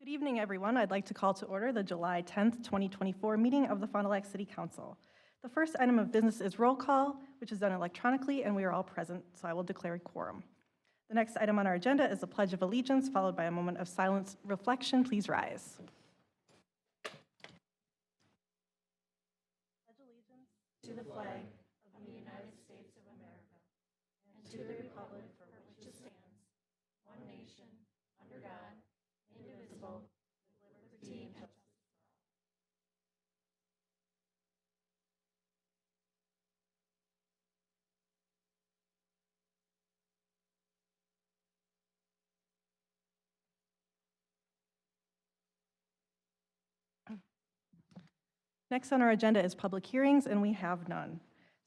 Good evening, everyone. I'd like to call to order the July 10th, 2024 meeting of the Fond du Lac City Council. The first item of business is roll call, which is done electronically, and we are all present, so I will declare a quorum. The next item on our agenda is the Pledge of Allegiance, followed by a moment of silence reflection. Please rise. Pledge allegiance to the flag of the United States of America and to the republic for which it stands, one nation, under God, indivisible, with liberty and justice. Next on our agenda is public hearings, and we have none.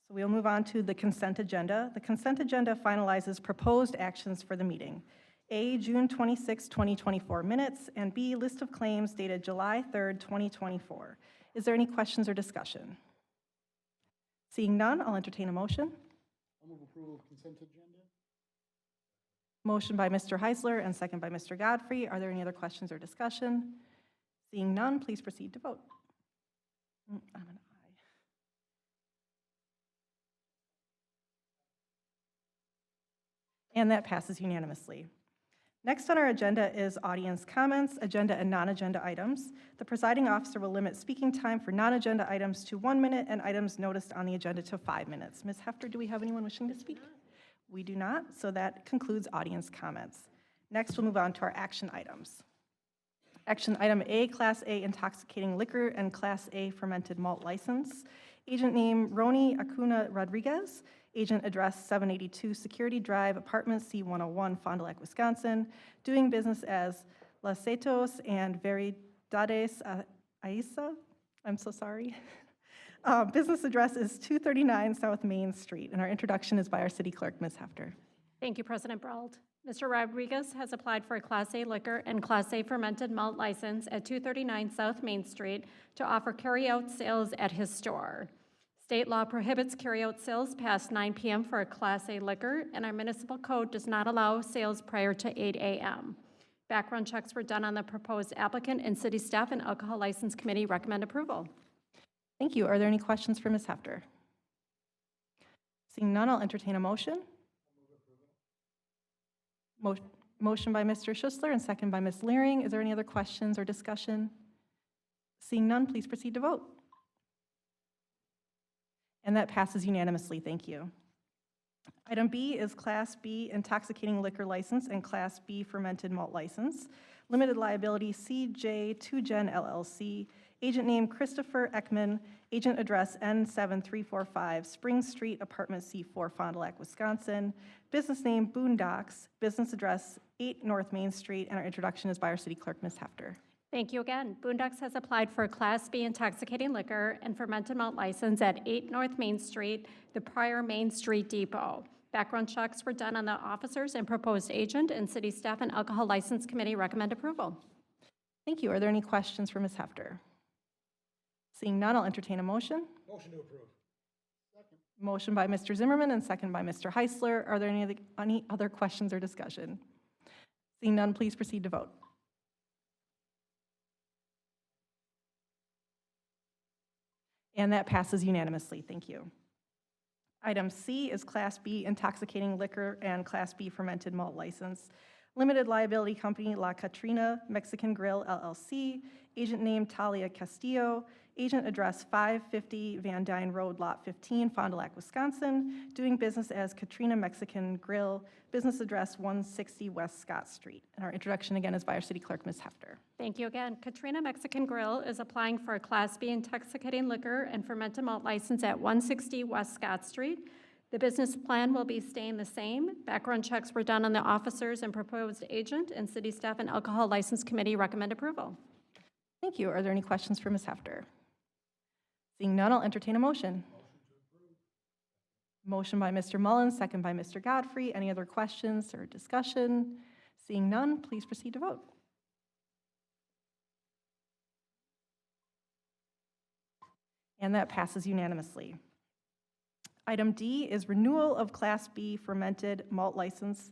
So we'll move on to the consent agenda. The consent agenda finalizes proposed actions for the meeting. A, June 26, 2024 minutes, and B, list of claims dated July 3rd, 2024. Is there any questions or discussion? Seeing none, I'll entertain a motion. I'll move approval of consent agenda. Motion by Mr. Heisler and second by Mr. Godfrey. Are there any other questions or discussion? Seeing none, please proceed to vote. I'm an aye. And that passes unanimously. Next on our agenda is audience comments, agenda and non-agenda items. The presiding officer will limit speaking time for non-agenda items to 1 minute and items noticed on the agenda to 5 minutes. Ms. Hefter, do we have anyone wishing to speak? We do not, so that concludes audience comments. Next, we'll move on to our action items. Action item A, Class A intoxicating liquor and Class A fermented malt license. Agent name Roni Acuna Rodriguez. Agent address 782 Security Drive, Apartment C101, Fond du Lac, Wisconsin. Doing business as Las Setos and Veridades Aisa. I'm so sorry. Business address is 239 South Main Street, and our introduction is by our city clerk, Ms. Hefter. Thank you, President Brault. Mr. Rodriguez has applied for a Class A liquor and Class A fermented malt license at 239 South Main Street to offer carry-out sales at his store. State law prohibits carry-out sales past 9 p.m. for a Class A liquor, and our municipal code does not allow sales prior to 8 a.m. Background checks were done on the proposed applicant, and city staff and Alcohol License Committee recommend approval. Thank you. Are there any questions for Ms. Hefter? Seeing none, I'll entertain a motion. Motion by Mr. Schussler and second by Ms. Leering. Is there any other questions or discussion? Seeing none, please proceed to vote. And that passes unanimously. Thank you. Item B is Class B intoxicating liquor license and Class B fermented malt license. Limited liability CJ2Gen LLC. Agent name Christopher Ekman. Agent address N7345 Spring Street, Apartment C4, Fond du Lac, Wisconsin. Business name Boondocks. Business address 8 North Main Street. And our introduction is by our city clerk, Ms. Hefter. Thank you again. Boondocks has applied for a Class B intoxicating liquor and fermented malt license at 8 North Main Street, the prior Main Street Depot. Background checks were done on the officers and proposed agent, and city staff and Alcohol License Committee recommend approval. Thank you. Are there any questions for Ms. Hefter? Seeing none, I'll entertain a motion. Motion to approve. Second. Motion by Mr. Zimmerman and second by Mr. Heisler. Are there any other questions or discussion? Seeing none, please proceed to vote. And that passes unanimously. Thank you. Item C is Class B intoxicating liquor and Class B fermented malt license. Limited liability company La Catrina Mexican Grill LLC. Agent name Talia Castillo. Agent address 550 Van Dyne Road, Lot 15, Fond du Lac, Wisconsin. Doing business as Katrina Mexican Grill. Business address 160 West Scott Street. And our introduction again is by our city clerk, Ms. Hefter. Thank you again. Katrina Mexican Grill is applying for a Class B intoxicating liquor and fermented malt license at 160 West Scott Street. The business plan will be staying the same. Background checks were done on the officers and proposed agent, and city staff and Alcohol License Committee recommend approval. Thank you. Are there any questions for Ms. Hefter? Seeing none, I'll entertain a motion. Motion by Mr. Mullins, second by Mr. Godfrey. Any other questions or discussion? Seeing none, please proceed to vote. And that passes unanimously. Item D is renewal of Class B fermented malt license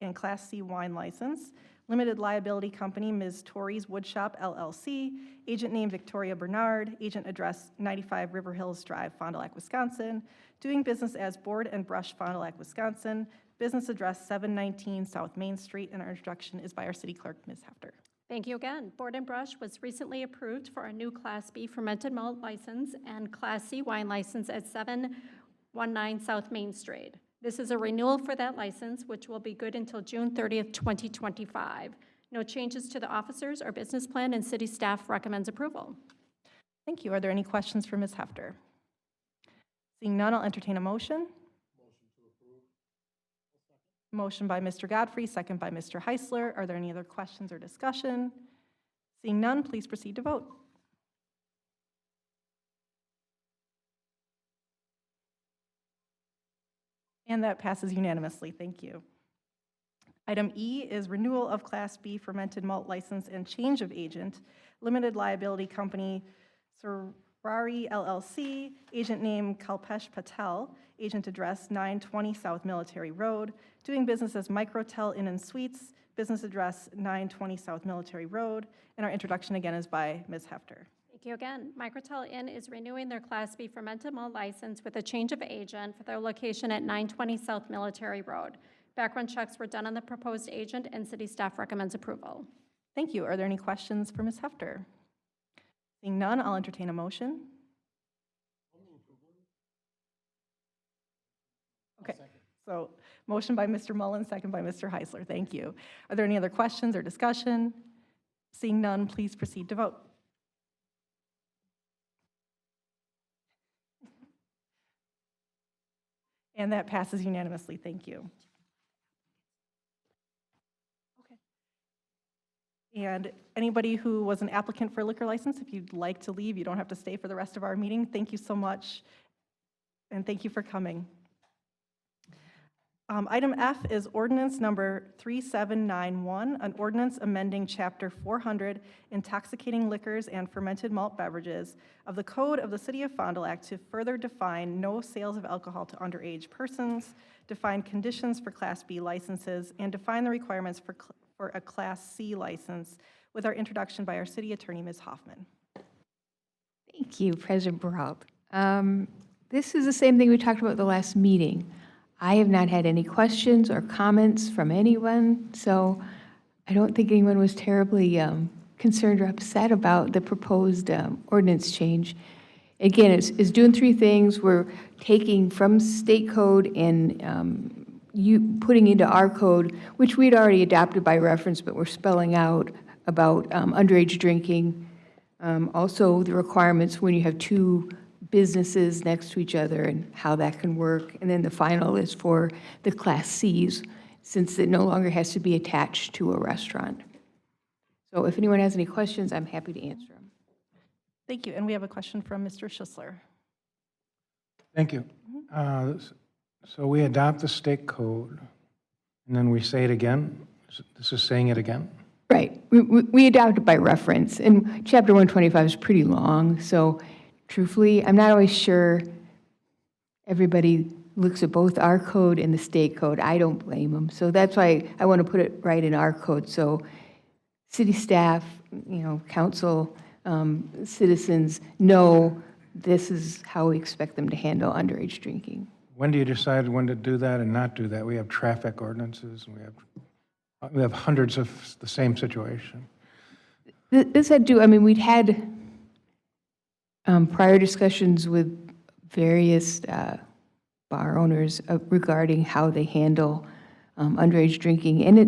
and Class C wine license. Limited Liability Company, Ms. Torrey's Woodshop LLC, agent name Victoria Bernard, agent address 95 River Hills Drive, Fond du Lac, Wisconsin, doing business as Board and Brush, Fond du Lac, Wisconsin, business address 719 South Main Street, and our introduction is by our city clerk, Ms. Hefter. Thank you again. Board and Brush was recently approved for a new Class B fermented malt license and Class C wine license at 719 South Main Street. This is a renewal for that license, which will be good until June 30th, 2025. No changes to the officers or business plan, and city staff recommends approval. Thank you. Are there any questions for Ms. Hefter? Seeing none, I'll entertain a motion. Motion by Mr. Godfrey, second by Mr. Heisler. Are there any other questions or discussion? Seeing none, please proceed to vote. And that passes unanimously. Thank you. Item E is renewal of Class B fermented malt license and change of agent, limited liability company, Ferrari LLC, agent name Kalpesh Patel, agent address 920 South Military Road, doing business as Microtel Inn and Suites, business address 920 South Military Road, and our introduction again is by Ms. Hefter. Thank you again. Microtel Inn is renewing their Class B fermented malt license with a change of agent for their location at 920 South Military Road. Background checks were done on the proposed agent, and city staff recommends approval. Thank you. Are there any questions for Ms. Hefter? Seeing none, I'll entertain a motion. Okay, so motion by Mr. Mullen, second by Mr. Heisler. Thank you. Are there any other questions or discussion? Seeing none, please proceed to vote. And that passes unanimously. Thank you. Okay. And anybody who was an applicant for a liquor license, if you'd like to leave, you don't have to stay for the rest of our meeting. Thank you so much, and thank you for coming. Item F is ordinance number 3791, an ordinance amending Chapter 400, intoxicating liquors and fermented malt beverages of the Code of the City of Fond du Lac to further define no sales of alcohol to underage persons, define conditions for Class B licenses, and define the requirements for a Class C license, with our introduction by our city attorney, Ms. Hoffman. Thank you, President Brault. This is the same thing we talked about at the last meeting. I have not had any questions or comments from anyone, so I don't think anyone was terribly concerned or upset about the proposed ordinance change. Again, it's doing three things. We're taking from state code and putting into our code, which we'd already adopted by reference, but we're spelling out about underage drinking. Also, the requirements when you have two businesses next to each other and how that can work. And then the final is for the Class Cs, since it no longer has to be attached to a restaurant. So if anyone has any questions, I'm happy to answer them. Thank you. And we have a question from Mr. Schussler. Thank you. So we adopt the state code, and then we say it again? This is saying it again? Right. We adopt it by reference, and Chapter 125 is pretty long, so truthfully, I'm not always sure everybody looks at both our code and the state code. I don't blame them. So that's why I want to put it right in our code. So city staff, council, citizens know this is how we expect them to handle underage drinking. When do you decide when to do that and not do that? We have traffic ordinances, and we have hundreds of the same situation. This had to, we'd had prior discussions with various bar owners regarding how they handle underage drinking, and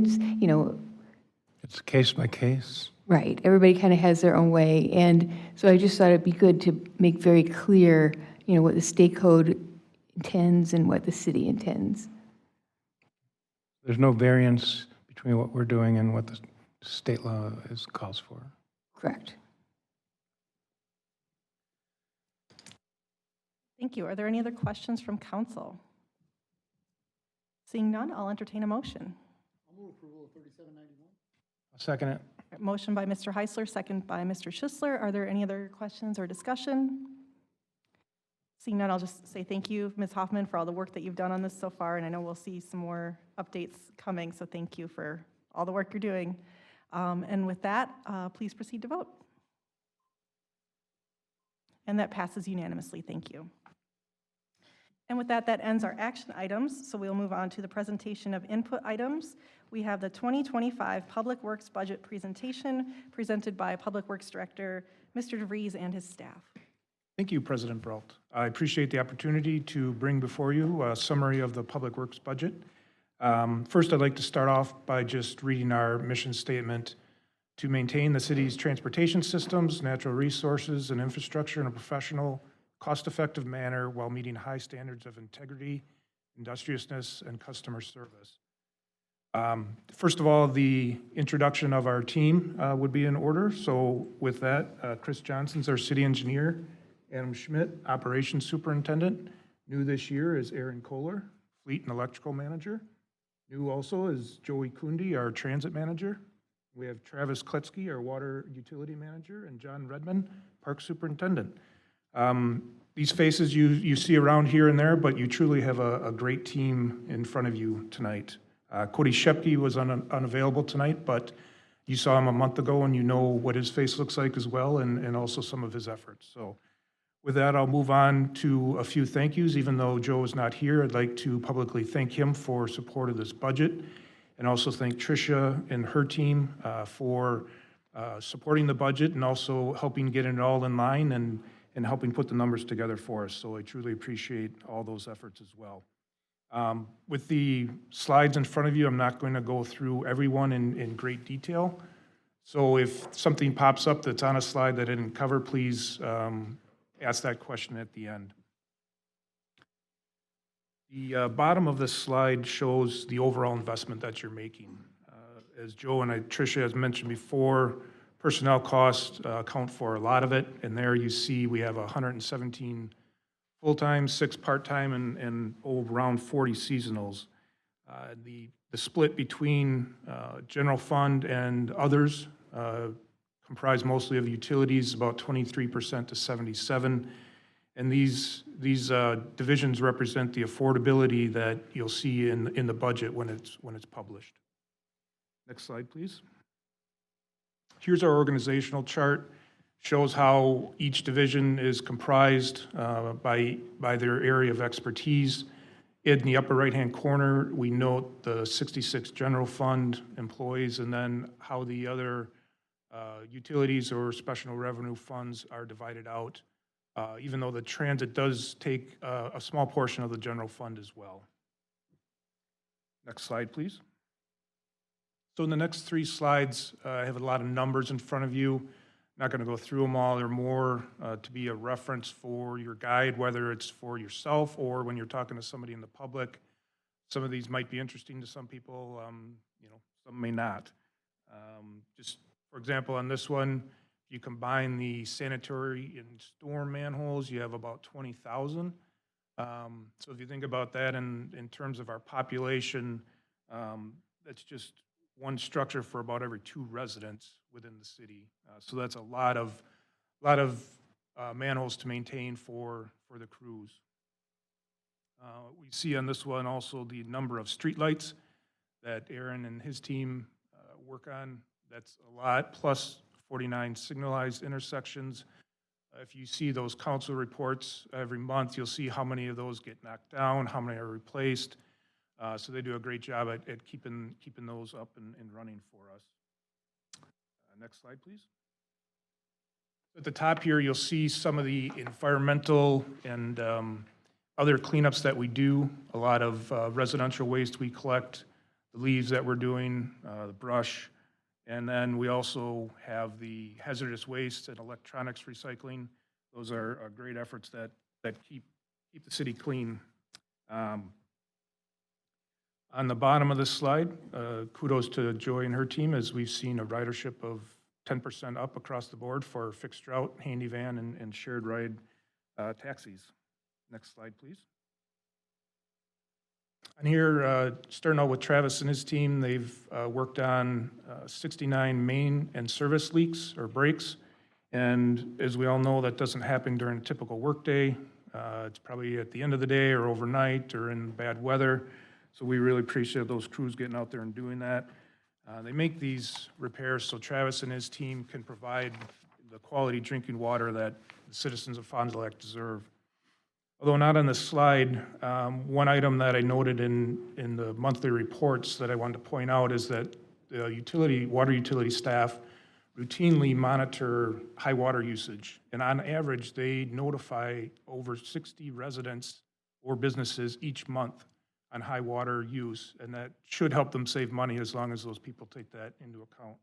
It's case by case. right. Everybody kind of has their own way, and so I just thought it'd be good to make very clear, what the state code intends and what the city intends. There's no variance between what we're doing and what the state law calls for. Correct. Thank you. Are there any other questions from council? Seeing none, I'll entertain a motion. I'll move approval of 3791. I'll second it. Motion by Mr. Heisler, second by Mr. Schussler. Are there any other questions or discussion? Seeing none, I'll just say thank you, Ms. Hoffman, for all the work that you've done on this so far, and I know we'll see some more updates coming, so thank you for all the work you're doing. And with that, please proceed to vote. And that passes unanimously. Thank you. And with that, that ends our action items, so we'll move on to the presentation of input items. We have the 2025 Public Works Budget Presentation presented by Public Works Director, Mr. DeVries, and his staff. Thank you, President Brault. I appreciate the opportunity to bring before you a summary of the Public Works budget. First, I'd like to start off by just reading our mission statement: to maintain the city's transportation systems, natural resources, and infrastructure in a professional, cost-effective manner while meeting high standards of integrity, industriousness, and customer service. First of all, the introduction of our team would be in order. So with that, Chris Johnson's our city engineer. Adam Schmidt, operations superintendent. New this year is Aaron Kohler, fleet and electrical manager. New also is Joey Kundi, our transit manager. We have Travis Kletsky, our water utility manager, and John Redmond, park superintendent. These faces you see around here and there, but you truly have a great team in front of you tonight. Cody Shepke was unavailable tonight, but you saw him a month ago and you know what his face looks like as well, and also some of his efforts. So with that, I'll move on to a few thank yous. Even though Joe is not here, I'd like to publicly thank him for support of this budget, and also thank Tricia and her team for supporting the budget and also helping get it all in line and helping put the numbers together for us. So I truly appreciate all those efforts as well. With the slides in front of you, I'm not going to go through everyone in great detail. So if something pops up that's on a slide that I didn't cover, please ask that question at the end. The bottom of this slide shows the overall investment that you're making. As Joe and Tricia has mentioned before, personnel costs account for a lot of it, and there you see we have 117 full-time, 6 part-time, and around 40 seasonals. The split between general fund and others comprise mostly of utilities, about 23% to 77%. And these divisions represent the affordability that you'll see in the budget when it's published. Next slide, please. Here's our organizational chart. Shows how each division is comprised by their area of expertise. In the upper right-hand corner, we note the 66 general fund employees, and then how the other utilities or special revenue funds are divided out, even though the transit does take a small portion of the general fund as well. Next slide, please. So in the next 3 slides, I have a lot of numbers in front of you. Not going to go through them all. They're more to be a reference for your guide, whether it's for yourself or when you're talking to somebody in the public. Some of these might be interesting to some people, some may not. Just for example, on this one, if you combine the sanitary and storm manholes, you have about 20,000. So if you think about that in terms of our population, that's just one structure for about every 2 residents within the city. So that's a lot of manholes to maintain for the crews. We see on this one also the number of streetlights that Aaron and his team work on. That's a lot, plus 49 signalized intersections. If you see those council reports every month, you'll see how many of those get knocked down, how many are replaced. So they do a great job at keeping those up and running for us. Next slide, please. At the top here, you'll see some of the environmental and other cleanups that we do. A lot of residential waste we collect, the leaves that we're doing, the brush, and then we also have the hazardous waste and electronics recycling. Those are great efforts that keep the city clean. On the bottom of this slide, kudos to Joy and her team, as we've seen a ridership of 10% up across the board for fixed route, handy van, and shared ride taxis. Next slide, please. And here, starting out with Travis and his team, they've worked on 69 main and service leaks or breaks. And as we all know, that doesn't happen during a typical workday. It's probably at the end of the day or overnight or in bad weather. So we really appreciate those crews getting out there and doing that. They make these repairs so Travis and his team can provide the quality drinking water that the citizens of Fond du Lac deserve. Although not on this slide, one item that I noted in the monthly reports that I wanted to point out is that the water utility staff routinely monitor high water usage. And on average, they notify over 60 residents or businesses each month on high water use, and that should help them save money as long as those people take that into account.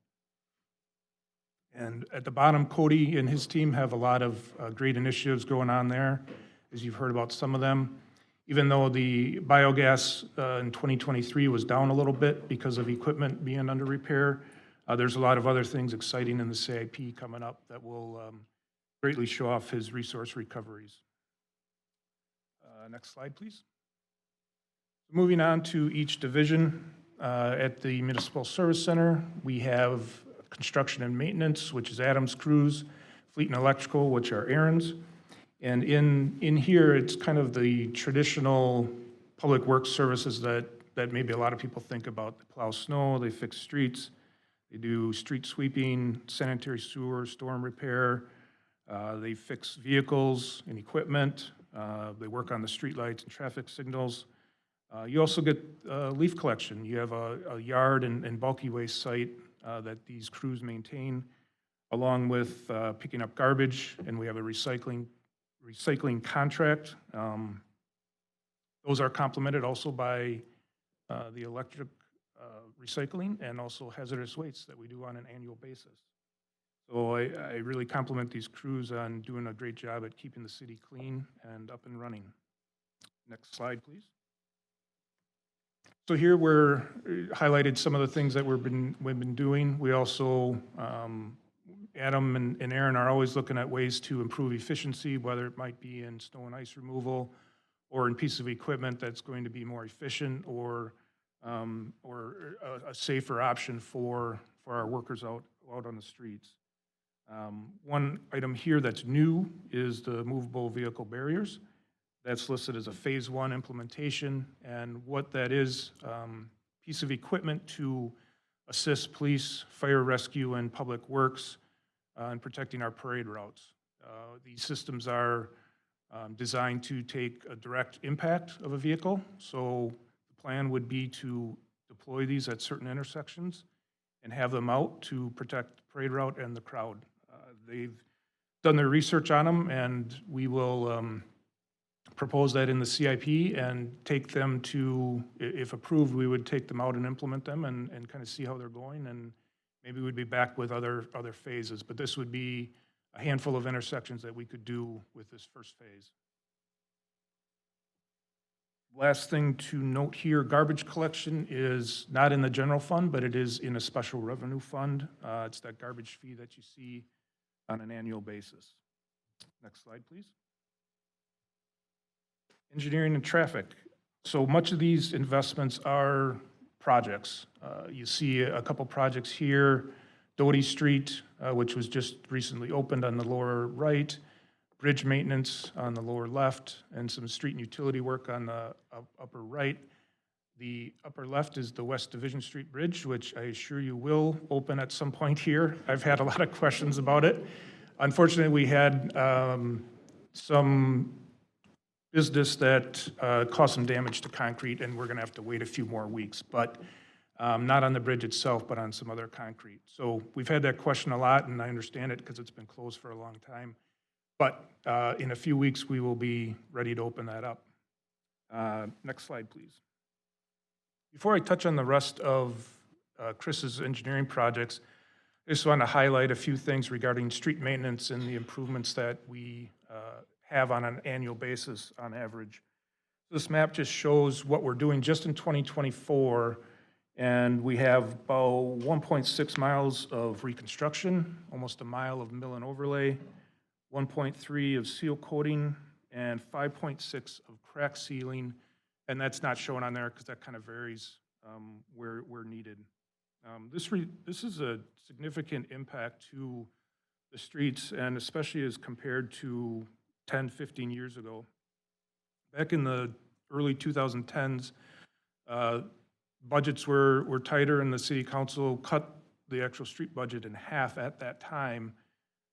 And at the bottom, Cody and his team have a lot of great initiatives going on there, as you've heard about some of them. Even though the biogas in 2023 was down a little bit because of equipment being under repair, there's a lot of other things exciting in the CIP coming up that will greatly show off his resource recoveries. Next slide, please. Moving on to each division, at the Municipal Service Center, we have construction and maintenance, which is Adams Crews, fleet and electrical, which are Aaron's. And in here, it's kind of the traditional public works services that maybe a lot of people think about. They plow snow, they fix streets, they do street sweeping, sanitary sewer, storm repair, they fix vehicles and equipment, they work on the streetlights and traffic signals. You also get leaf collection. You have a yard and bulky waste site that these crews maintain, along with picking up garbage, and we have a recycling contract. Those are complemented also by the electric recycling and also hazardous waste that we do on an annual basis. So I really compliment these crews on doing a great job at keeping the city clean and up and running. Next slide, please. So here we're highlighted some of the things that we've been doing. We also, Adam and Aaron are always looking at ways to improve efficiency, whether it might be in snow and ice removal or in piece of equipment that's going to be more efficient or a safer option for our workers out on the streets. One item here that's new is the movable vehicle barriers. That's listed as a phase 1 implementation, and what that is, piece of equipment to assist police, fire rescue, and public works in protecting our parade routes. These systems are designed to take a direct impact of a vehicle, so the plan would be to deploy these at certain intersections and have them out to protect the parade route and the crowd. They've done their research on them, and we will propose that in the CIP and take them to, if approved, we would take them out and implement them and kind of see how they're going, and maybe we'd be back with other phases. But this would be a handful of intersections that we could do with this first phase. Last thing to note here, garbage collection is not in the general fund, but it is in a special revenue fund. It's that garbage fee that you see on an annual basis. Next slide, please. Engineering and traffic. So much of these investments are projects. You see a couple projects here, Doty Street, which was just recently opened on the lower right, bridge maintenance on the lower left, and some street and utility work on the upper right. The upper left is the West Division Street Bridge, which I assure you will open at some point here. I've had a lot of questions about it. Unfortunately, we had some business that caused some damage to concrete, and we're going to have to wait a few more weeks, but not on the bridge itself, but on some other concrete. So we've had that question a lot, and I understand it because it's been closed for a long time. But in a few weeks, we will be ready to open that up. Next slide, please. Before I touch on the rest of Chris's engineering projects, I just want to highlight a few things regarding street maintenance and the improvements that we have on an annual basis on average. This map just shows what we're doing just in 2024, and we have about 1.6 miles of reconstruction, almost a mile of mill and overlay, 1.3 of seal coating, and 5.6 of crack sealing, and that's not shown on there because that kind of varies where needed. This is a significant impact to the streets, and especially as compared to 10, 15 years ago. Back in the early 2010s, budgets were tighter and the city council cut the actual street budget in half at that time,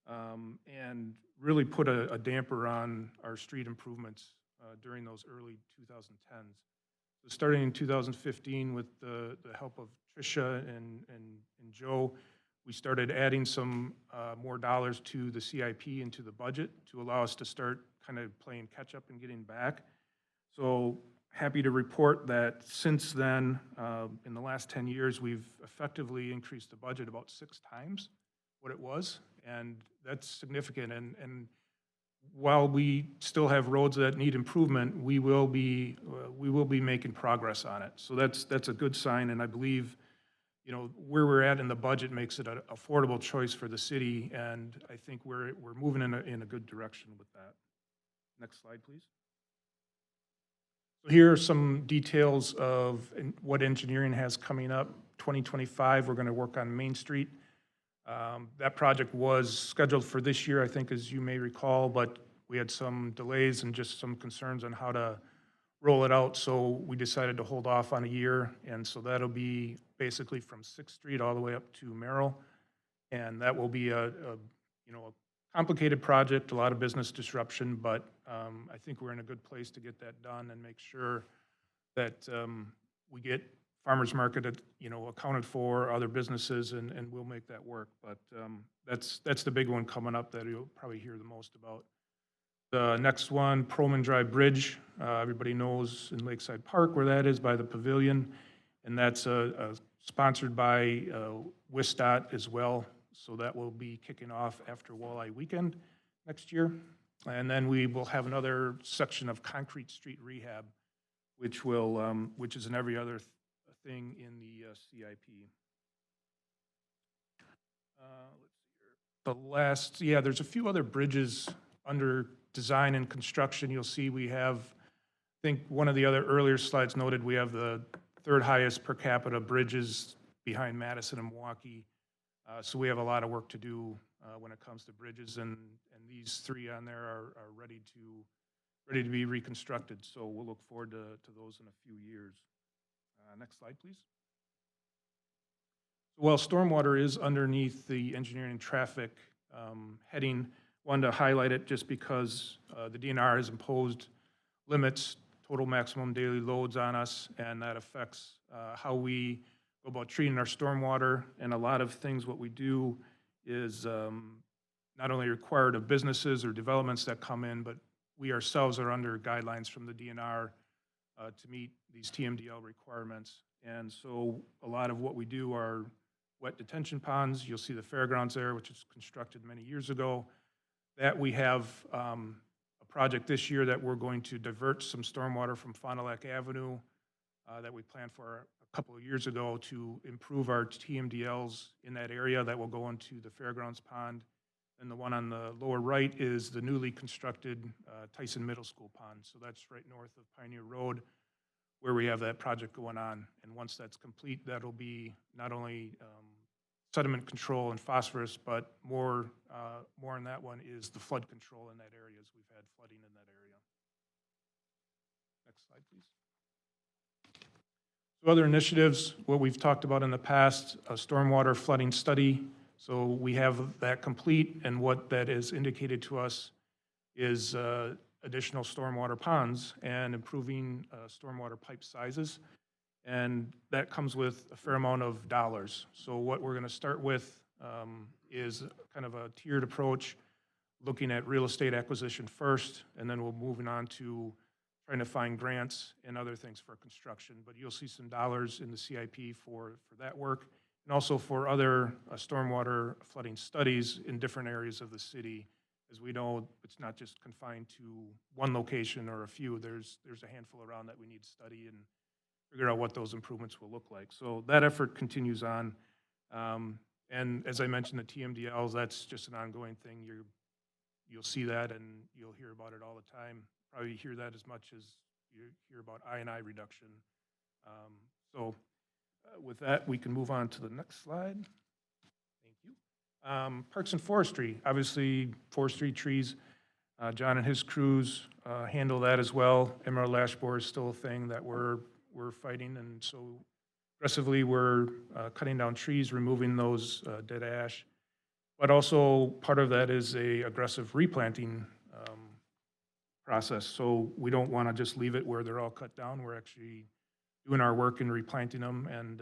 and really put a damper on our street improvements during those early 2010s. So starting in 2015 with the help of Tricia and Joe, we started adding some more dollars to the CIP and to the budget to allow us to start kind of playing catch up and getting back. So happy to report that since then, in the last 10 years, we've effectively increased the budget about 6 times what it was, and that's significant. And while we still have roads that need improvement, we will be making progress on it. So that's a good sign, and I believe, you know, where we're at in the budget makes it an affordable choice for the city, and I think we're moving in a good direction with that. Next slide, please. So here are some details of what engineering has coming up. 2025, we're going to work on Main Street. That project was scheduled for this year, I think, as you may recall, but we had some delays and just some concerns on how to roll it out, so we decided to hold off on a year, and so that'll be basically from 6th Street all the way up to Merrill, and that will be a complicated project, a lot of business disruption, but I think we're in a good place to get that done and make sure that we get farmers market, accounted for, other businesses, and we'll make that work. But that's the big one coming up that you'll probably hear the most about. The next one, Proman Drive Bridge. Everybody knows in Lakeside Park where that is by the pavilion, and that's sponsored by WISDOT as well. So that will be kicking off after Walleye Weekend next year. And then we will have another section of concrete street rehab, which is in every other thing in the CIP. Let's see here. There's a few other bridges under design and construction. You'll see we have, I think one of the other earlier slides noted, we have the 3rd highest per capita bridges behind Madison and Milwaukee. So we have a lot of work to do when it comes to bridges, and these 3 on there are ready to be reconstructed. So we'll look forward to those in a few years. Next slide, please. While stormwater is underneath the engineering and traffic heading, wanted to highlight it just because the DNR has imposed limits, total maximum daily loads on us, and that affects how we go about treating our stormwater. And a lot of things, what we do is not only required of businesses or developments that come in, but we ourselves are under guidelines from the DNR to meet these TMDL requirements. And so a lot of what we do are wet detention ponds. You'll see the fairgrounds there, which was constructed many years ago. That we have a project this year that we're going to divert some stormwater from Fond du Lac Avenue that we planned for a couple of years ago to improve our TMDLs in that area. That will go into the fairgrounds pond. And the one on the lower right is the newly constructed Tyson Middle School pond. So that's right north of Pioneer Road, where we have that project going on. And once that's complete, that'll be not only sediment control and phosphorus, but more on that one is the flood control in that area, as we've had flooding in that area. Next slide, please. So other initiatives, what we've talked about in the past, a stormwater flooding study. So we have that complete, and what that is indicated to us is additional stormwater ponds and improving stormwater pipe sizes. And that comes with a fair amount of dollars. So what we're going to start with is kind of a tiered approach, looking at real estate acquisition first, and then we'll moving on to trying to find grants and other things for construction. But you'll see some dollars in the CIP for that work, and also for other stormwater flooding studies in different areas of the city. As we know, it's not just confined to one location or a few. There's a handful around that we need to study and figure out what those improvements will look like. So that effort continues on. And as I mentioned, the TMDLs, that's just an ongoing thing. You'll see that and you'll hear about it all the time. Probably hear that as much as you hear about I&I reduction. With that, we can move on to the next slide. Thank you. Parks and Forestry, obviously forestry trees. John and his crews handle that as well. Emerald ash borer is still a thing that we're fighting, and so Aggressively, we're cutting down trees, removing those dead ash. But also, part of that is a aggressive replanting process. So we don't want to just leave it where they're all cut down. We're actually doing our work in replanting them, and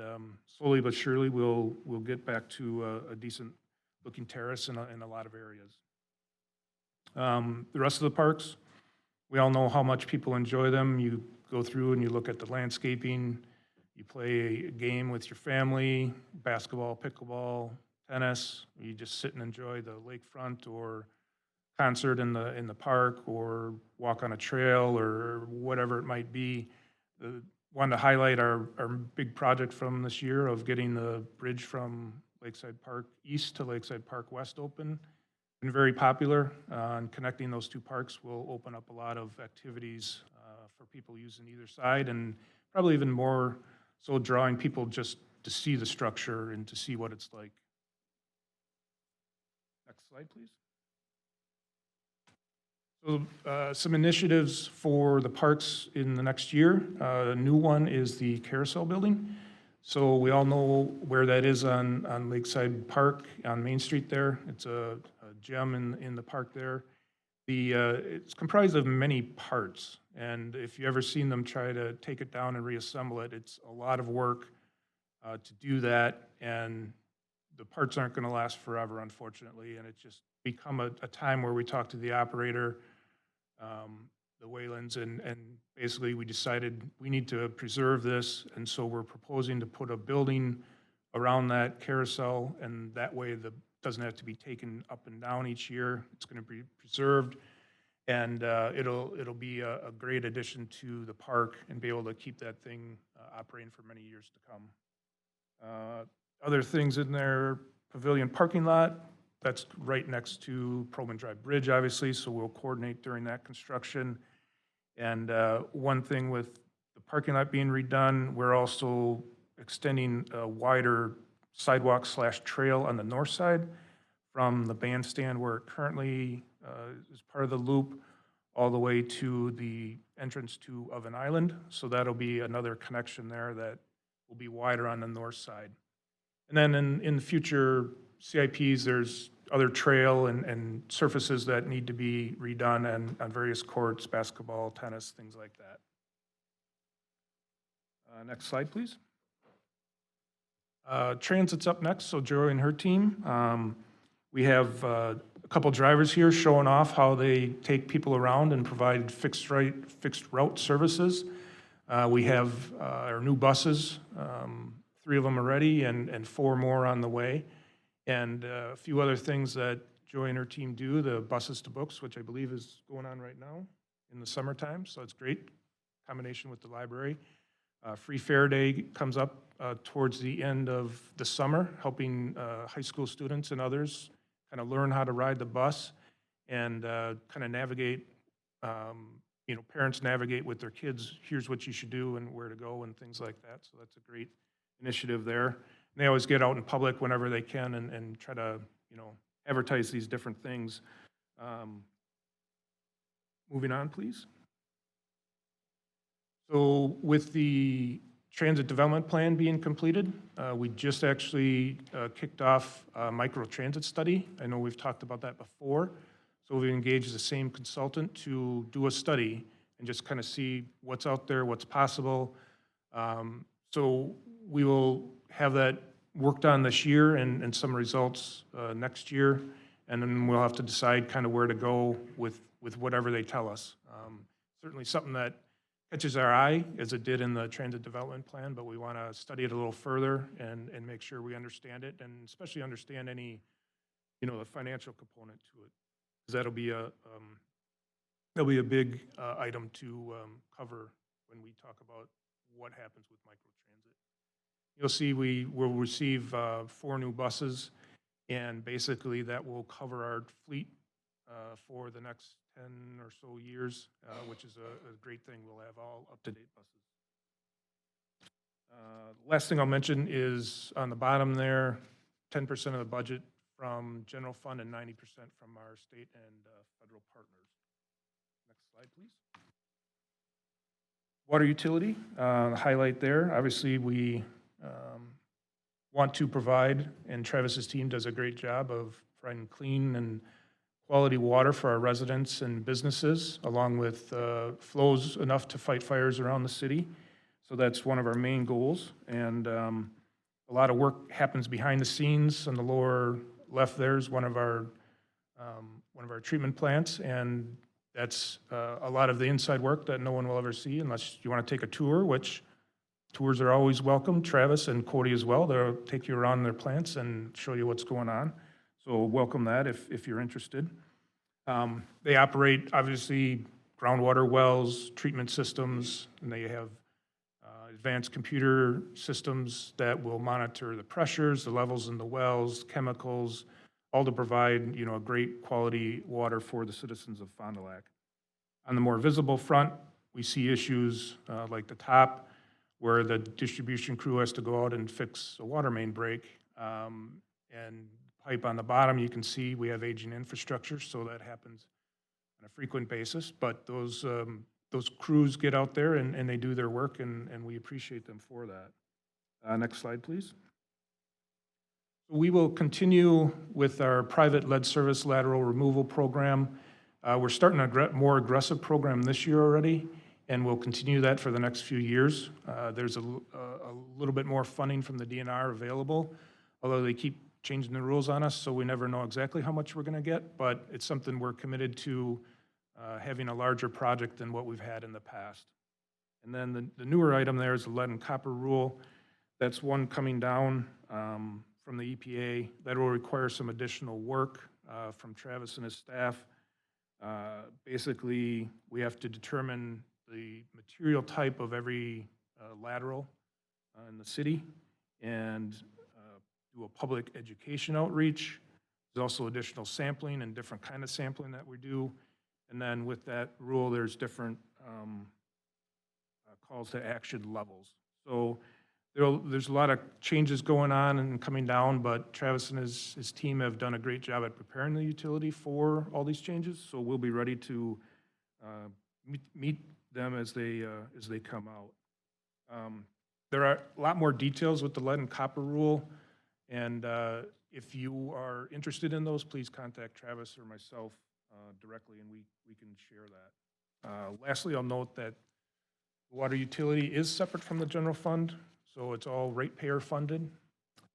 slowly but surely, we'll get back to a decent-looking terrace in a lot of areas. The rest of the parks, we all know how much people enjoy them. You go through and you look at the landscaping, you play a game with your family, basketball, pickleball, tennis, you just sit and enjoy the lakefront or concert in the park or walk on a trail or whatever it might be. Wanted to highlight our big project from this year of getting the bridge from Lakeside Park East to Lakeside Park West open. Been very popular, and connecting those two parks will open up a lot of activities for people using either side, and probably even more so drawing people just to see the structure and to see what it's like. Next slide, please. So some initiatives for the parks in the next year. A new one is the Carousel Building. So we all know where that is on Lakeside Park, on Main Street there. It's a gem in the park there. It's comprised of many parts, and if you ever seen them try to take it down and reassemble it, it's a lot of work to do that, and the parts aren't going to last forever, unfortunately, and it's just become a time where we talk to the operator, the Waylands, and basically we decided we need to preserve this, and so we're proposing to put a building around that carousel, and that way the doesn't have to be taken up and down each year. It's going to be preserved, and it'll be a great addition to the park and be able to keep that thing operating for many years to come. Other things in there, pavilion parking lot, that's right next to Probman Drive Bridge, obviously, so we'll coordinate during that construction. And one thing with the parking lot being redone, we're also extending a wider sidewalk/trail on the north side from the bandstand where it currently is part of the loop all the way to the entrance to Oven Island. So that'll be another connection there that will be wider on the north side. And then in the future CIPs, there's other trail and surfaces that need to be redone and on various courts, basketball, tennis, things like that. Next slide, please. Transit's up next, so Joy and her team. We have a couple drivers here showing off how they take people around and provide fixed route services. We have our new buses, 3 of them already and 4 more on the way. And a few other things that Joy and her team do, the Buses to Books, which I believe is going on right now in the summertime, so it's great combination with the library. Free Fair Day comes up towards the end of the summer, helping high school students and others kind of learn how to ride the bus and kind of navigate, parents navigate with their kids, here's what you should do and where to go and things like that. So that's a great initiative there. And they always get out in public whenever they can and try to, advertise these different things. Moving on, please. So with the transit development plan being completed, we just actually kicked off a microtransit study. I know we've talked about that before. So we've engaged the same consultant to do a study and just kind of see what's out there, what's possible. So we will have that worked on this year and some results next year. And then we'll have to decide kind of where to go with whatever they tell us. Certainly something that catches our eye, as it did in the transit development plan, but we want to study it a little further and make sure we understand it, and especially understand any, the financial component to it. Because that'll be a big item to cover when we talk about what happens with microtransit. You'll see we will receive 4 new buses, and basically that will cover our fleet for the next 10 or so years, which is a great thing. We'll have all up-to-date buses. Last thing I'll mention is on the bottom there, 10% of the budget from general fund and 90% from our state and federal partners. Next slide, please. Water utility, highlight there. Obviously, we want to provide, and Travis's team does a great job of providing clean and quality water for our residents and businesses, along with flows enough to fight fires around the city. So that's one of our main goals. And a lot of work happens behind the scenes. On the lower left there is one of our treatment plants, and that's a lot of the inside work that no one will ever see unless you want to take a tour, which tours are always welcome. Travis and Cody as well, they'll take you around their plants and show you what's going on. So welcome that if you're interested. They operate, obviously, groundwater wells, treatment systems, and they have advanced computer systems that will monitor the pressures, the levels in the wells, chemicals, all to provide, a great quality water for the citizens of Fond du Lac. On the more visible front, we see issues like the top, where the distribution crew has to go out and fix a water main break. And pipe on the bottom, you can see we have aging infrastructure, so that happens on a frequent basis. But those crews get out there and they do their work, and we appreciate them for that. Next slide, please. We will continue with our private lead service lateral removal program. We're starting a more aggressive program this year already, and we'll continue that for the next few years. There's a little bit more funding from the DNR available, although they keep changing the rules on us, so we never know exactly how much we're going to get, but it's something we're committed to having a larger project than what we've had in the past. And then the newer item there is the lead and copper rule. That's one coming down from the EPA. That will require some additional work from Travis and his staff. Basically, we have to determine the material type of every lateral in the city and do a public education outreach. There's also additional sampling and different kind of sampling that we do. And then with that rule, there's different calls to action levels. So there's a lot of changes going on and coming down, but Travis and his team have done a great job at preparing the utility for all these changes. So we'll be ready to meet them as they come out. There are a lot more details with the lead and copper rule, and if you are interested in those, please contact Travis or myself directly, and we can share that. Lastly, I'll note that the water utility is separate from the general fund, so it's all ratepayer funded,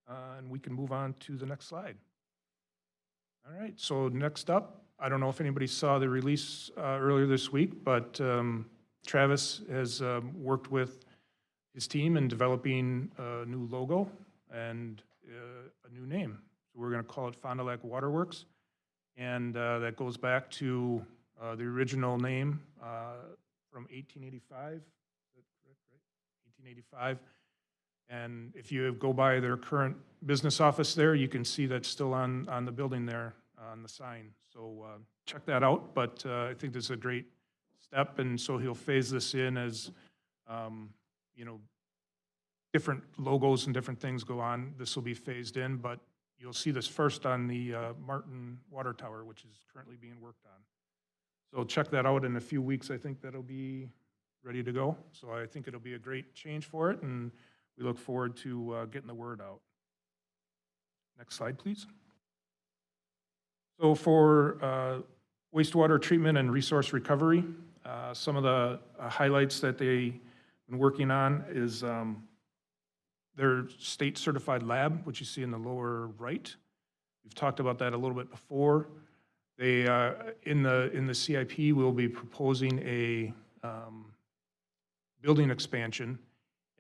and we can move on to the next slide. All right, so next up, I don't know if anybody saw the release earlier this week, but Travis has worked with his team in developing a new logo and a new name. So we're going to call it Fond du Lac Waterworks, and that goes back to the original name from 1885. Is that correct, right? 1885. And if you go by their current business office there, you can see that's still on the building there, on the sign. So check that out, but I think this is a great step, and so he'll phase this in as, different logos and different things go on. This will be phased in, but you'll see this first on the Martin Water Tower, which is currently being worked on. So check that out in a few weeks. I think that'll be ready to go. So I think it'll be a great change for it, and we look forward to getting the word out. Next slide, please. So for wastewater treatment and resource recovery, some of the highlights that they've been working on is their state certified lab, which you see in the lower right. We've talked about that a little bit before. They, in the CIP, will be proposing a building expansion,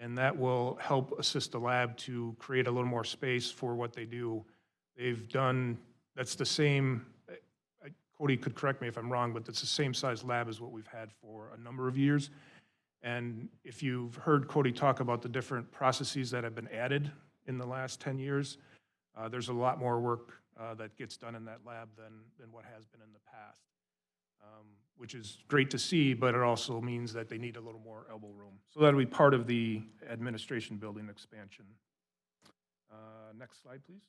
and that will help assist the lab to create a little more space for what they do. They've done, that's the same, Cody could correct me if I'm wrong, but it's the same size lab as what we've had for a number of years. And if you've heard Cody talk about the different processes that have been added in the last 10 years, there's a lot more work that gets done in that lab than what has been in the past, which is great to see, but it also means that they need a little more elbow room. So that'll be part of the administration building expansion. Next slide, please.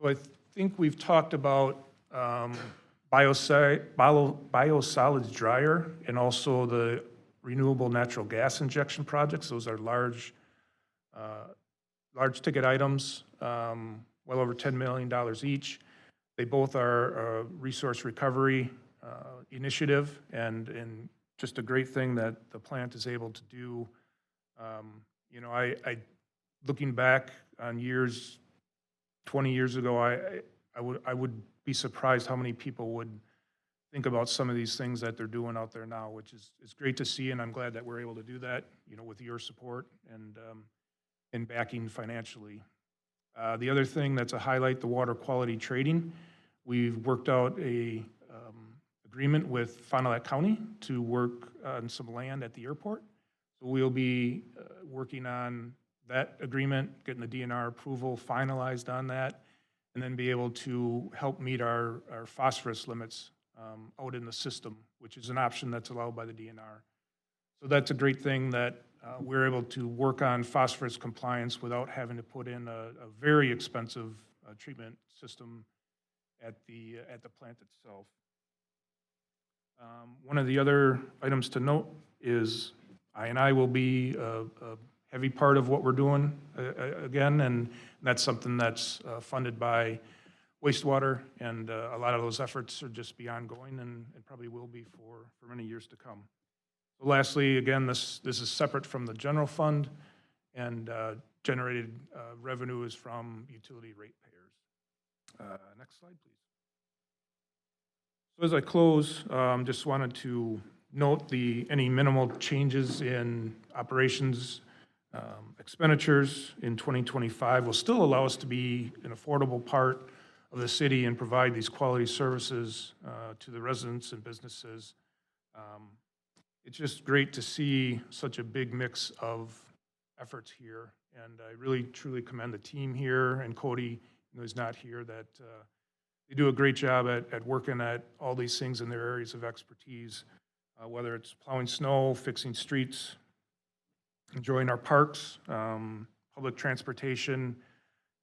So I think we've talked about biosolids dryer and also the renewable natural gas injection projects. Those are large large ticket items, well over $10 million each. They both are a resource recovery initiative, and just a great thing that the plant is able to do. You know, looking back on years, 20 years ago, I would be surprised how many people would think about some of these things that they're doing out there now, which is great to see, and I'm glad that we're able to do that, you know, with your support and backing financially. The other thing that's a highlight, the water quality trading. We've worked out a agreement with Fond du Lac County to work on some land at the airport. So we'll be working on that agreement, getting the DNR approval finalized on that, and then be able to help meet our phosphorus limits out in the system, which is an option that's allowed by the DNR. So that's a great thing that we're able to work on phosphorus compliance without having to put in a very expensive treatment system at the plant itself. One of the other items to note is I&I will be a heavy part of what we're doing again, and that's something that's funded by wastewater, and a lot of those efforts are just be ongoing and probably will be for many years to come. So lastly, again, this is separate from the general fund, and generated revenue is from utility ratepayers. Next slide, please. So as I close, just wanted to note any minimal changes in operations expenditures in 2025 will still allow us to be an affordable part of the city and provide these quality services to the residents and businesses. It's just great to see such a big mix of efforts here, and I really truly commend the team here, and Cody, who's not here, that they do a great job at working at all these things in their areas of expertise, whether it's plowing snow, fixing streets, enjoying our parks, public transportation,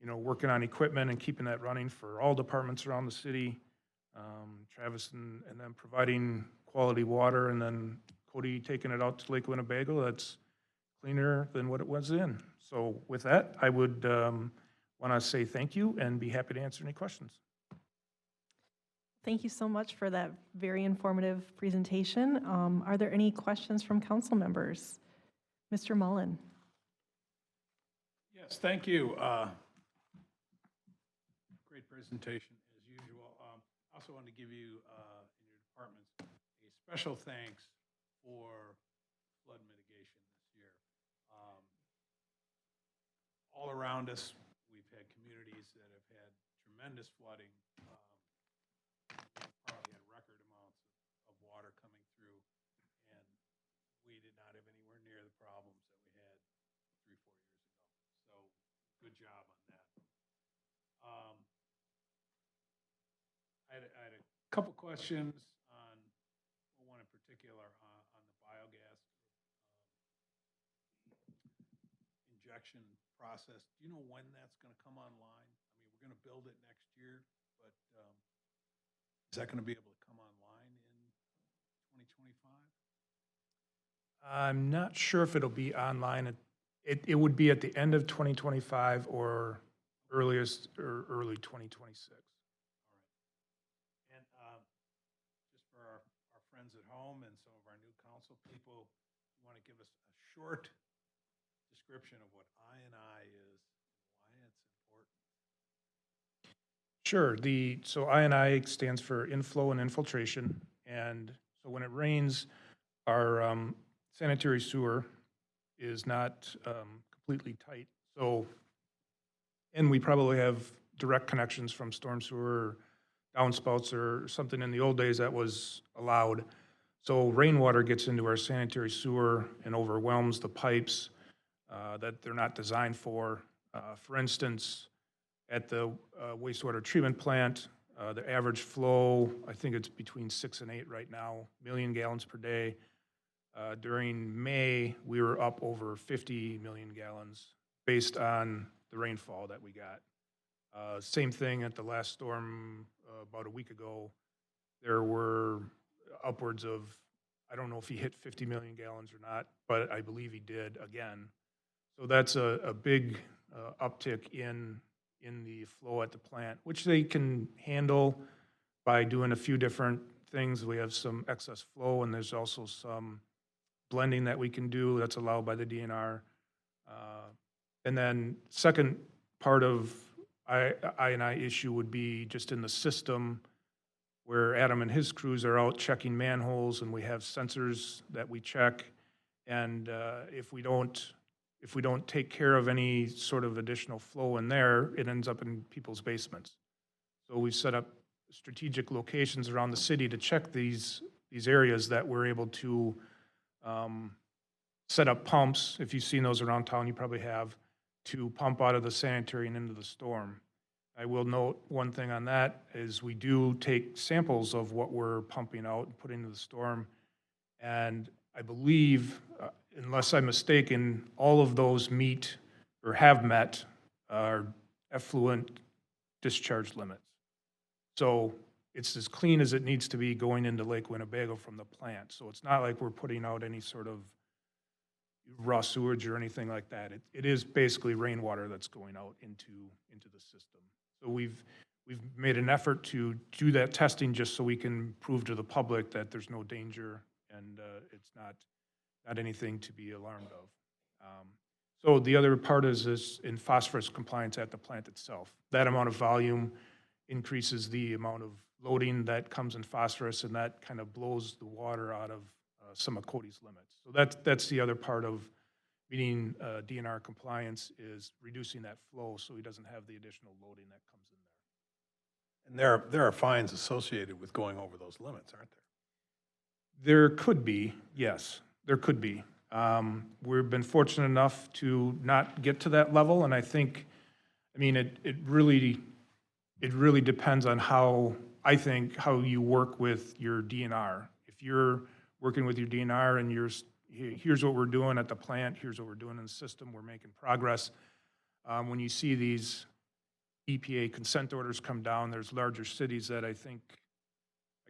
you know, working on equipment and keeping that running for all departments around the city. Travis and then providing quality water, and then Cody taking it out to Lake Winnebago that's cleaner than what it was in. So with that, I would want to say thank you and be happy to answer any questions. Thank you so much for that very informative presentation. Are there any questions from council members? Mr. Mullen. Yes, thank you. Great presentation as usual. I also want to give you, in your departments, a special thanks for flood mitigation this year. All around us, we've had communities that have had tremendous flooding. Probably had record amounts of water coming through, and we did not have anywhere near the problems that we had 3-4 years ago. So good job on that. I had a couple questions on one in particular on the biogas injection process. Do you know when that's going to come online? I mean, we're going to build it next year, but is that going to be able to come online in 2025? I'm not sure if it'll be online. It would be at the end of 2025 or earliest or early 2026. And just for our friends at home and some of our new council people, you want to give us a short description of what I&I is and why it's important? Sure. So I&I stands for inflow and infiltration. And so when it rains, our sanitary sewer is not completely tight. So, and we probably have direct connections from storm sewer, downspouts, or something in the old days that was allowed. So rainwater gets into our sanitary sewer and overwhelms the pipes that they're not designed for. For instance, at the wastewater treatment plant, the average flow, I think it's between 6 and 8 right now, million gallons per day. During May, we were up over 50 million gallons based on the rainfall that we got. Same thing at the last storm about a week ago. There were upwards of, I don't know if he hit 50 million gallons or not, but I believe he did again. So that's a big uptick in the flow at the plant, which they can handle by doing a few different things. We have some excess flow, and there's also some blending that we can do that's allowed by the DNR. And then second part of I&I issue would be just in the system where Adam and his crews are out checking manholes, and we have sensors that we check. And if we don't take care of any sort of additional flow in there, it ends up in people's basements. So we set up strategic locations around the city to check these areas that we're able to set up pumps. If you've seen those around town, you probably have, to pump out of the sanitary and into the storm. I will note one thing on that is we do take samples of what we're pumping out and putting into the storm. And I believe, unless I'm mistaken, all of those meet or have met our effluent discharge limits. So it's as clean as it needs to be going into Lake Winnebago from the plant. So it's not like we're putting out any sort of raw sewage or anything like that. It is basically rainwater that's going out into the system. So we've made an effort to do that testing just so we can prove to the public that there's no danger and it's not anything to be alarmed of. So the other part is in phosphorus compliance at the plant itself. That amount of volume increases the amount of loading that comes in phosphorus, and that kind of blows the water out of some of Cody's limits. So that's the other part of meeting DNR compliance, is reducing that flow so he doesn't have the additional loading that comes in there. And there are fines associated with going over those limits, aren't there? There could be, yes, there could be. We've been fortunate enough to not get to that level, and I think, it really depends on how you work with your DNR. If you're working with your DNR and here's what we're doing at the plant, here's what we're doing in the system, we're making progress. When you see these EPA consent orders come down, there's larger cities that I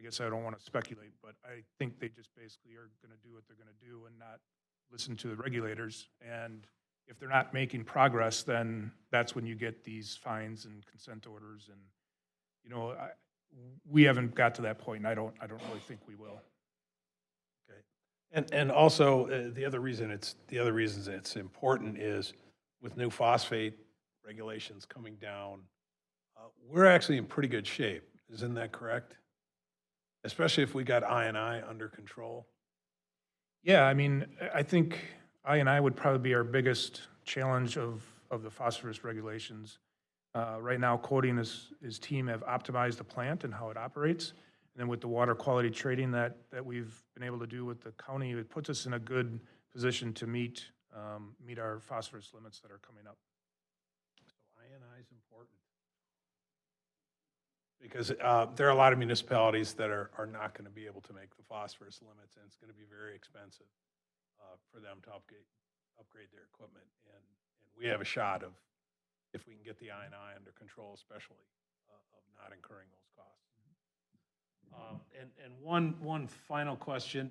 guess I don't want to speculate, but I think they just basically are going to do what they're going to do and not listen to the regulators. And if they're not making progress, then that's when you get these fines and consent orders. And, we haven't got to that point, and I don't really think we will. Okay. And also, the other reasons it's important is with new phosphate regulations coming down, we're actually in pretty good shape. Isn't that correct? Especially if we got I&I under control. Yeah, I think I&I would probably be our biggest challenge of the phosphorus regulations. Right now, Cody and his team have optimized the plant and how it operates. And then with the water quality trading that we've been able to do with the county, it puts us in a good position to meet our phosphorus limits that are coming up. So I&I is important. Because there are a lot of municipalities that are not going to be able to make the phosphorus limits, and it's going to be very expensive for them to upgrade their equipment. And we have a shot of, if we can get the I&I under control, especially, of not incurring those costs. And one final question.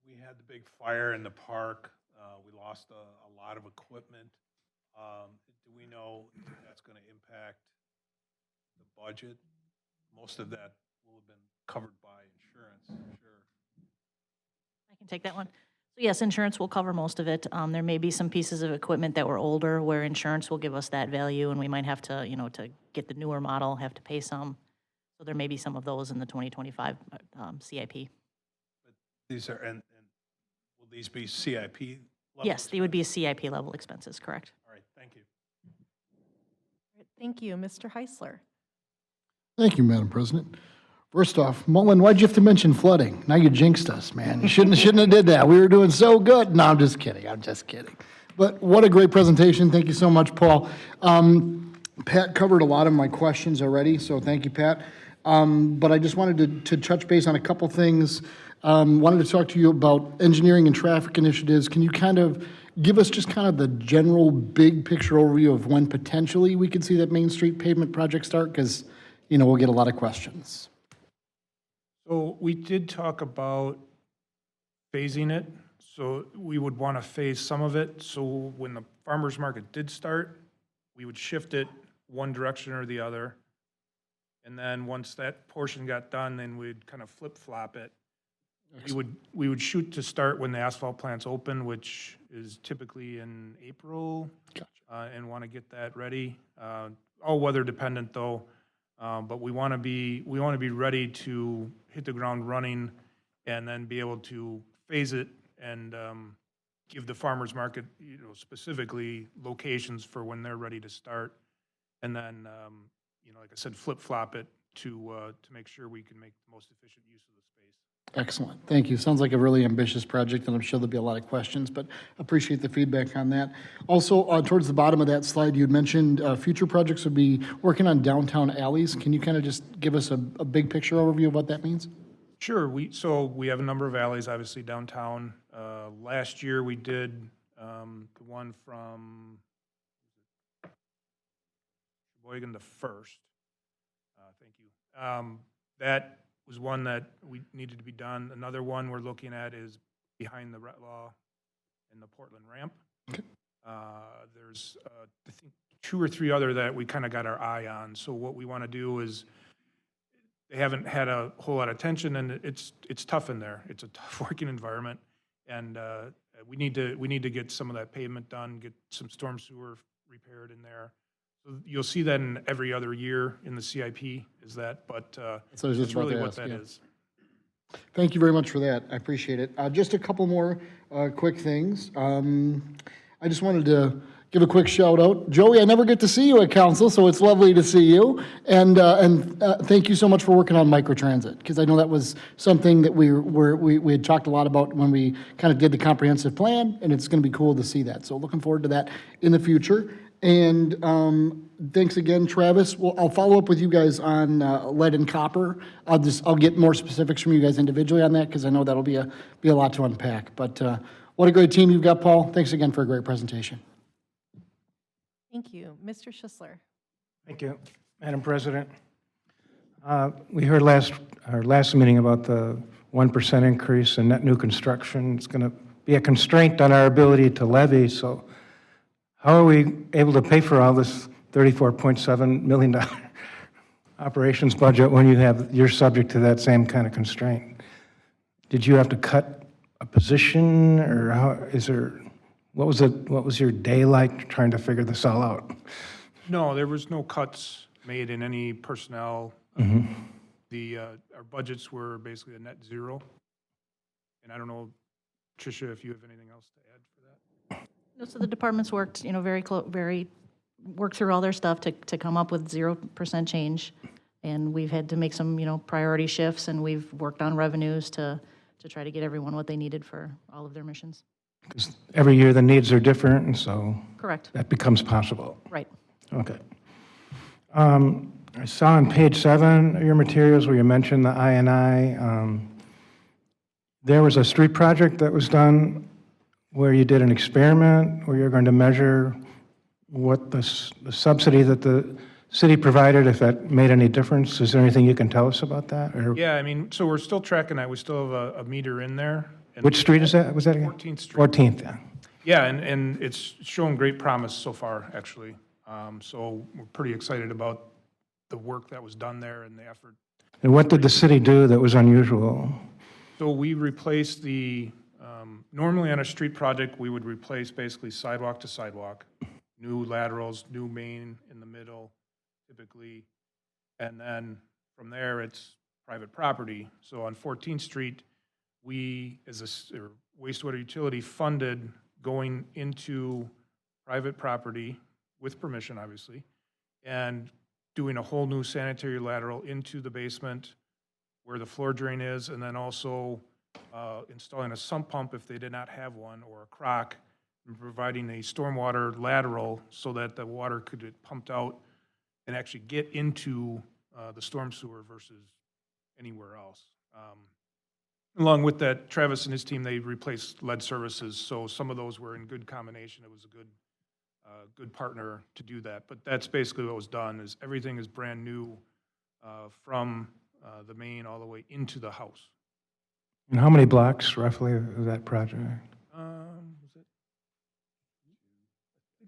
We had the big fire in the park. We lost a lot of equipment. Do we know if that's going to impact the budget? Most of that will have been covered by insurance, I'm sure. I can take that one. So yes, insurance will cover most of it. There may be some pieces of equipment that were older where insurance will give us that value, and we might have to, to get the newer model, have to pay some. So there may be some of those in the 2025 CIP. But these are, and will these be CIP level? Yes, they would be CIP level expenses, correct? All right, thank you. Thank you. Mr. Heisler. Thank you, Madam President. First off, Mullen, why'd you have to mention flooding? Now you jinxed us, man. You shouldn't have did that. We were doing so good. No, I'm just kidding. But what a great presentation. Thank you so much, Paul. Pat covered a lot of my questions already, so thank you, Pat. But I just wanted to touch base on a couple things. Wanted to talk to you about engineering and traffic initiatives. Can you kind of give us just kind of the general big picture overview of when potentially we could see that Main Street pavement project start? Because, we'll get a lot of questions. So we did talk about phasing it So we would want to phase some of it, so when the farmer's market did start, we would shift it one direction or the other. And then once that portion got done, then we'd kind of flip-flop it. We would shoot to start when the asphalt plant's open, which is typically in April. And want to get that ready. All weather dependent though, but we want to be ready to hit the ground running and then be able to phase it and give the farmer's market, specifically locations for when they're ready to start. And then, like I said, flip-flop it to make sure we can make the most efficient use of the space. Excellent. Thank you. Sounds like a really ambitious project, and I'm sure there'll be a lot of questions, but appreciate the feedback on that. Also, towards the bottom of that slide, you'd mentioned future projects would be working on downtown alleys. Can you kind of just give us a big picture overview of what that means? Sure, so we have a number of alleys, obviously downtown. Last year, we did the one from Sheboygan the First. Thank you. That was one that we needed to be done. Another one we're looking at is behind the Retlaw and the Portland ramp. Okay. There's, I think, 2 or 3 other that we kind of got our eye on. So what we want to do is, they haven't had a whole lot of attention, and it's tough in there. It's a tough working environment, and we need to get some of that pavement done, get some storm sewer repaired in there. So you'll see that in every other year in the CIP, is that, but So I was just that's about really to what ask, that yeah. is. Thank you very much for that. I appreciate it. Just a couple more quick things. I just wanted to give a quick shout out. Joey, I never get to see you at council, so it's lovely to see you. And thank you so much for working on microtransit, because I know that was something that we had talked a lot about when we kind of did the comprehensive plan, and it's going to be cool to see that. So looking forward to that in the future. And thanks again, Travis. Well, I'll follow up with you guys on lead and copper. I'll get more specifics from you guys individually on that, because I know that'll be a lot to unpack. But what a great team you've got, Paul. Thanks again for a great presentation. Thank you. Mr. Schisler. Thank you, Madam President. We heard our last meeting about the 1% increase in net new construction. It's going to be a constraint on our ability to levy, so how are we able to pay for all this $34.7 million operations budget when you're subject to that same kind of constraint? Did you have to cut a position, or what was your day like trying to figure this all out? No, there was no cuts made in any personnel. Our budgets were basically a net zero. And I don't know, Tricia, if you have anything else to add for that? No, so the departments worked, worked through all their stuff to come up with 0% change. And we've had to make some, priority shifts, and we've worked on revenues to try to get everyone what they needed for all of their missions. Because every year the needs are different, and so Correct. that becomes possible. Right. Okay. I saw on page 7 of your materials where you mentioned the I&I. There was a street project that was done where you did an experiment where you're going to measure what the subsidy that the city provided, if that made any difference. Is there anything you can tell us about that? Or Yeah, so we're still tracking that. We still have a meter in there. And which street is that? Was that again? 14th Street. 14th, yeah. Yeah, and it's shown great promise so far, actually. So we're pretty excited about the work that was done there and the effort. And what did the city do that was unusual? So we replaced normally on a street project, we would replace basically sidewalk to sidewalk, new laterals, new main in the middle, typically. And then from there, it's private property. So on 14th Street, we, as a wastewater utility, funded going into private property, with permission, obviously, and doing a whole new sanitary lateral into the basement where the floor drain is, and then also installing a sump pump if they did not have one, or a crock, and providing a stormwater lateral so that the water could get pumped out and actually get into the storm sewer versus anywhere else. Along with that, Travis and his team, they replaced lead services, so some of those were in good combination. It was a good partner to do that. But that's basically what was done, is everything is brand new from the main all the way into the house. And how many blocks roughly of that project?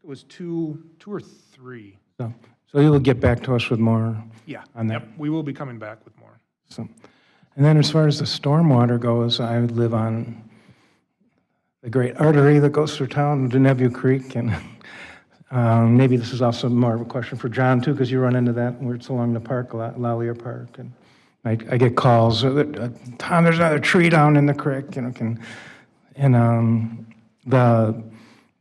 it was two or three. So you will get back to us with more Yeah. on that. Yep, we will be coming back with more. So, and then as far as the stormwater goes, I live on the great artery that goes through town, the Nevue Creek, and maybe this is also more of a question for John too, because you run into that where it's along the park, Lallier Park, and I get calls, Tom, there's another tree down in the creek, the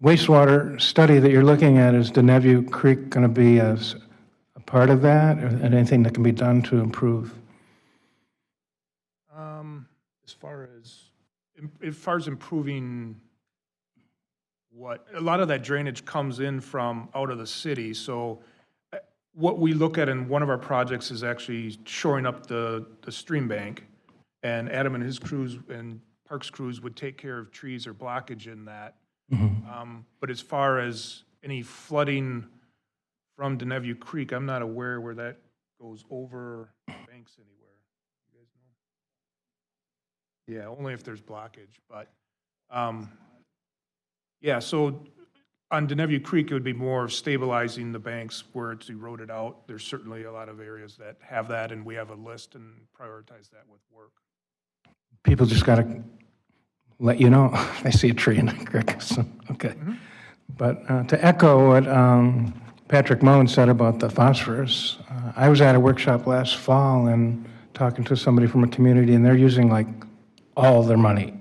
wastewater study that you're looking at, is the Nevue Creek going to be as a part of that, or anything that can be done to improve? As far as improving what, a lot of that drainage comes in from out of the city, so what we look at in one of our projects is actually shoring up the stream bank, and Adam and his crews and Parks crews would take care of trees or blockage in that. But as far as any flooding from Nevue Creek, I'm not aware where that goes over banks anywhere. You guys know? Yeah, only if there's blockage, but, yeah, so on Nevue Creek, it would be more of stabilizing the banks where it's eroded out. There's certainly a lot of areas that have that, and we have a list and prioritize that with work. People just got to let you know if they see a tree in the creek, so, okay. But to echo what Patrick Mullen said about the phosphorus, I was at a workshop last fall and talking to somebody from a community, and they're using like all their money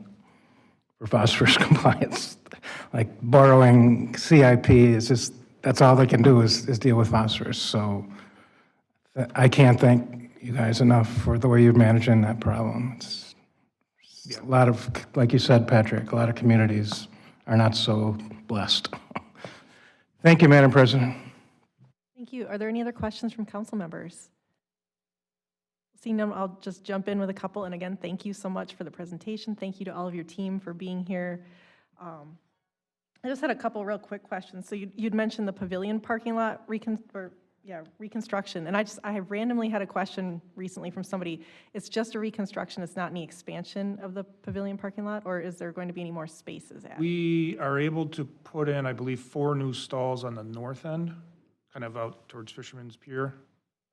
for phosphorus compliance. Like borrowing CIP is just, that's all they can do is deal with phosphorus. So I can't thank you guys enough for the way you're managing that problem. It's a lot of, like you said, Patrick, a lot of communities are not so blessed. Thank you, Madam President. Thank you. Are there any other questions from council members? Seeing none, I'll just jump in with a couple. And again, thank you so much for the presentation. Thank you to all of your team for being here. I just had a couple real quick questions. So you'd mentioned the pavilion parking lot reconstruction, and I have randomly had a question recently from somebody. It's just a reconstruction, it's not any expansion of the pavilion parking lot, or is there going to be any more spaces added? We are able to put in, I believe, 4 new stalls on the north end, kind of out towards Fisherman's Pier.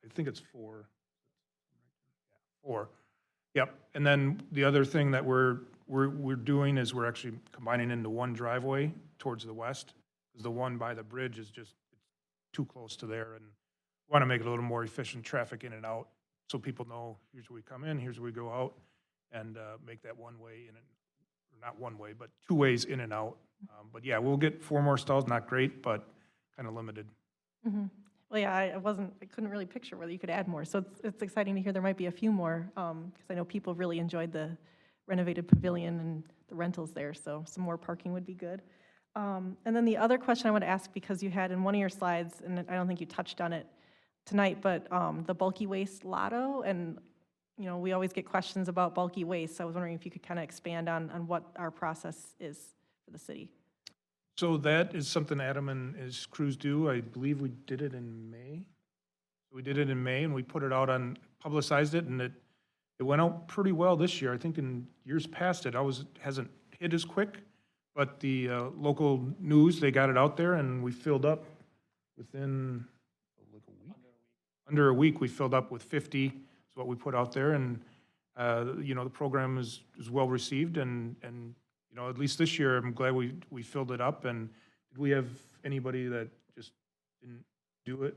I think it's 4. 4. Yep. And then the other thing that we're doing is we're actually combining into one driveway towards the west, because the one by the bridge is just too close to there, and want to make it a little more efficient traffic in and out, so people know here's where we come in, here's where we go out, and make that one way in and, or not one way, but 2 ways in and out. But yeah, we'll get 4 more stalls, not great, but kind of limited. Well, yeah, I couldn't really picture whether you could add more. So it's exciting to hear there might be a few more, because I know people really enjoyed the renovated pavilion and the rentals there, so some more parking would be good. And then the other question I want to ask, because you had in one of your slides, and I don't think you touched on it tonight, but the bulky waste lotto, and we always get questions about bulky waste, so I was wondering if you could kind of expand on what our process is for the city. So that is something Adam and his crews do. I believe we did it in May. We did it in May, and we put it out on, publicized it, and it went out pretty well this year. I think in years past, it always hasn't hit as quick, but the local news, they got it out there, and we filled up within like a week. Under a week, we filled up with 50, is what we put out there, and the program is well received, and at least this year, I'm glad we filled it up. And did we have anybody that just didn't do it?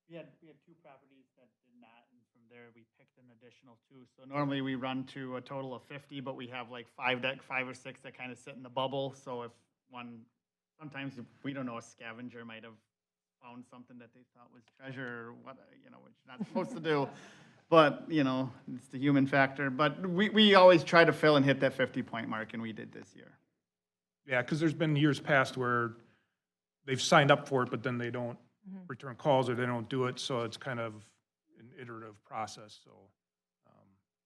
We had 2 properties that did not, and from there, we picked an additional 2. So normally, we run to a total of 50, but we have like 5 or 6 that kind of sit in the bubble. So if sometimes, we don't know, a scavenger might have found something that they thought was treasure, or what, which you're not supposed to do. But, it's the human factor. But we always try to fill and hit that 50-point mark, and we did this year. Yeah, because there's been years past where they've signed up for it, but then they don't return calls or they don't do it, so it's kind of an iterative process. So,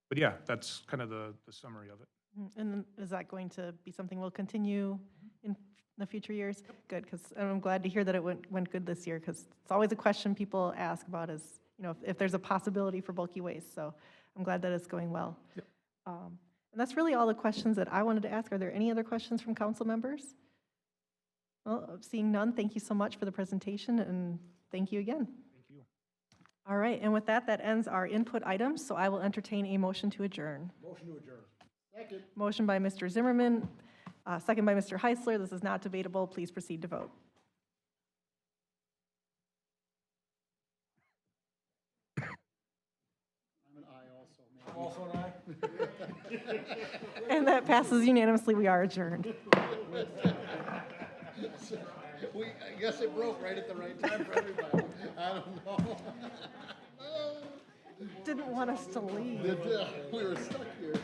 but yeah, that's kind of the summary of it. And then is that going to be something we'll continue in the future years? Good, because I'm glad to hear that it went good this year, because it's always a question people ask about is, if there's a possibility for bulky waste. So I'm glad that it's going well. Yep. And that's really all the questions that I wanted to ask. Are there any other questions from council members? Well, seeing none, thank you so much for the presentation, and thank you again. Thank you. All right, and with that, that ends our input items, so I will entertain a motion to adjourn. Motion to adjourn. Second. Motion by Mr. Zimmerman, second by Mr. Heisler. This is not debatable. Please proceed to vote. I'm an aye also. Also an aye? And that passes unanimously. We are adjourned. I guess it broke right at the right time for everybody. I don't know. Didn't want us to leave. We were stuck here.